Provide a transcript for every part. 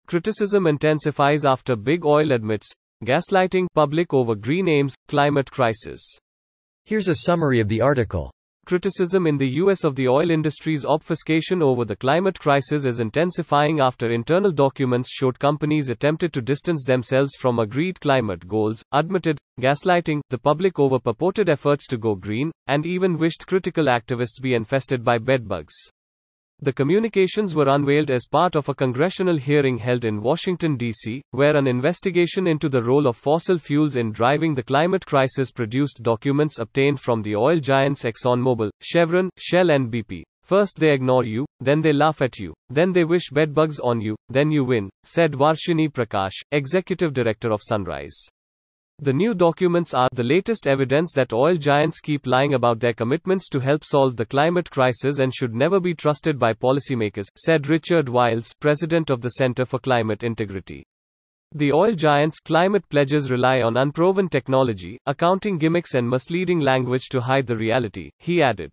Criticism intensifies after big oil admits gaslighting public over green aims, climate crisis. Here's a summary of the article. Criticism in the US of the oil industry's obfuscation over the climate crisis is intensifying after internal documents showed companies attempted to distance themselves from agreed climate goals, admitted gaslighting the public over purported efforts to go green, and even wished critical activists be infested by bedbugs. The communications were unveiled as part of a congressional hearing held in Washington, D.C., where an investigation into the role of fossil fuels in driving the climate crisis produced documents obtained from the oil giants ExxonMobil, Chevron, Shell and BP. First they ignore you, then they laugh at you, then they wish bedbugs on you, then you win, said Varshini Prakash, executive director of Sunrise. The new documents are the latest evidence that oil giants keep lying about their commitments to help solve the climate crisis and should never be trusted by policymakers, said Richard Wiles, president of the Center for Climate Integrity. The oil giants' climate pledges rely on unproven technology, accounting gimmicks and misleading language to hide the reality, he added.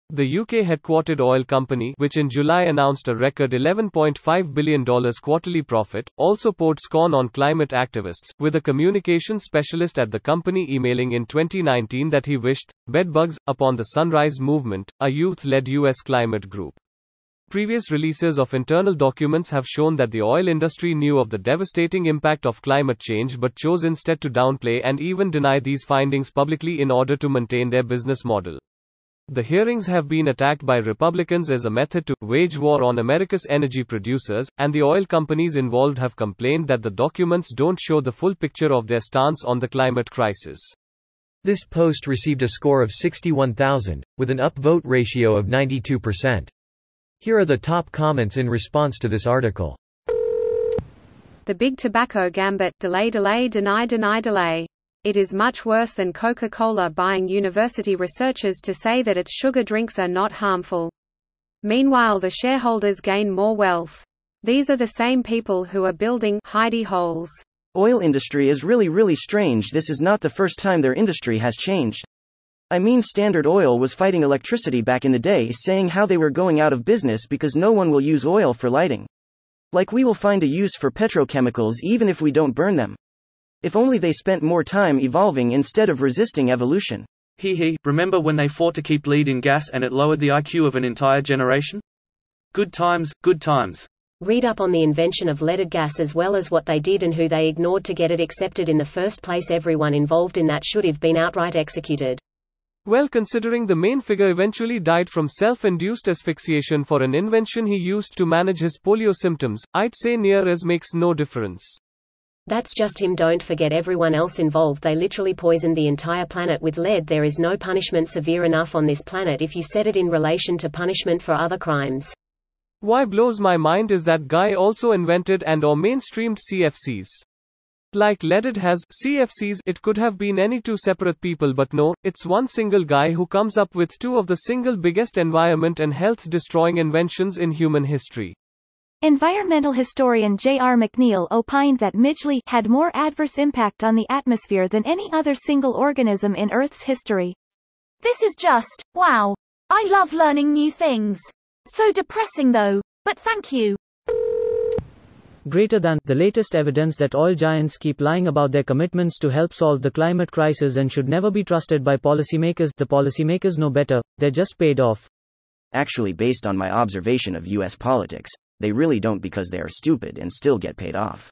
The UK-headquartered oil company, which in July announced a record $11.5 billion quarterly profit, also poured scorn on climate activists, with a communications specialist at the company emailing in 2019 that he wished bedbugs upon the Sunrise Movement, a youth-led US climate group. Previous releases of internal documents have shown that the oil industry knew of the devastating impact of climate change but chose instead to downplay and even deny these findings publicly in order to maintain their business model. The hearings have been attacked by Republicans as a method to wage war on America's energy producers, and the oil companies involved have complained that the documents don't show the full picture of their stance on the climate crisis. This post received a score of 61,000, with an upvote ratio of 92%. Here are the top comments in response to this article. The big tobacco gambit, delay, delay, deny, deny, delay. It is much worse than Coca-Cola buying university researchers to say that its sugar drinks are not harmful. Meanwhile, the shareholders gain more wealth. These are the same people who are building hidey holes. Oil industry is really strange. This is not the first time their industry has changed. I mean, Standard Oil was fighting electricity back in the day, saying how they were going out of business because no one will use oil for lighting. Like, we will find a use for petrochemicals even if we don't burn them. If only they spent more time evolving instead of resisting evolution. Remember when they fought to keep lead in gas and it lowered the IQ of an entire generation? Good times, good times. Read up on the invention of leaded gas as well as what they did and who they ignored to get it accepted in the first place. Everyone involved in that should have been outright executed. Well, considering the main figure eventually died from self-induced asphyxiation for an invention he used to manage his polio symptoms, I'd say near as makes no difference. That's just him. Don't forget everyone else involved. They literally poisoned the entire planet with lead. There is no punishment severe enough on this planet if you set it in relation to punishment for other crimes. Why blows my mind is that guy also invented and/or mainstreamed CFCs. Like leaded has CFCs, it could have been any two separate people, but no, it's one single guy who comes up with two of the single biggest environment and health destroying inventions in human history. Environmental historian J.R. McNeil opined that Midgley had more adverse impact on the atmosphere than any other single organism in Earth's history. This is just, wow. I love learning new things. So depressing though, but thank you. Greater than the latest evidence that oil giants keep lying about their commitments to help solve the climate crisis and should never be trusted by policymakers. The policymakers know better, they're just paid off. Actually, based on my observation of US politics, they really don't, because they are stupid and still get paid off.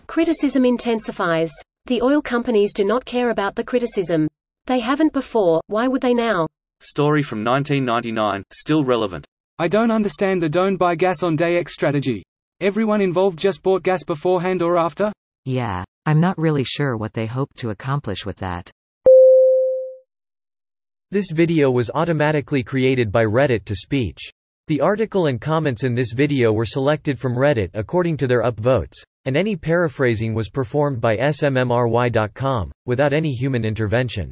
Criticism intensifies. The oil companies do not care about the criticism. They haven't before, why would they now? Story from 1999, still relevant. I don't understand the don't buy gas on day X strategy. Everyone involved just bought gas beforehand or after? Yeah, I'm not really sure what they hope to accomplish with that. This video was automatically created by Reddit to speech. The article and comments in this video were selected from Reddit according to their upvotes, and any paraphrasing was performed by smmry.com, without any human intervention.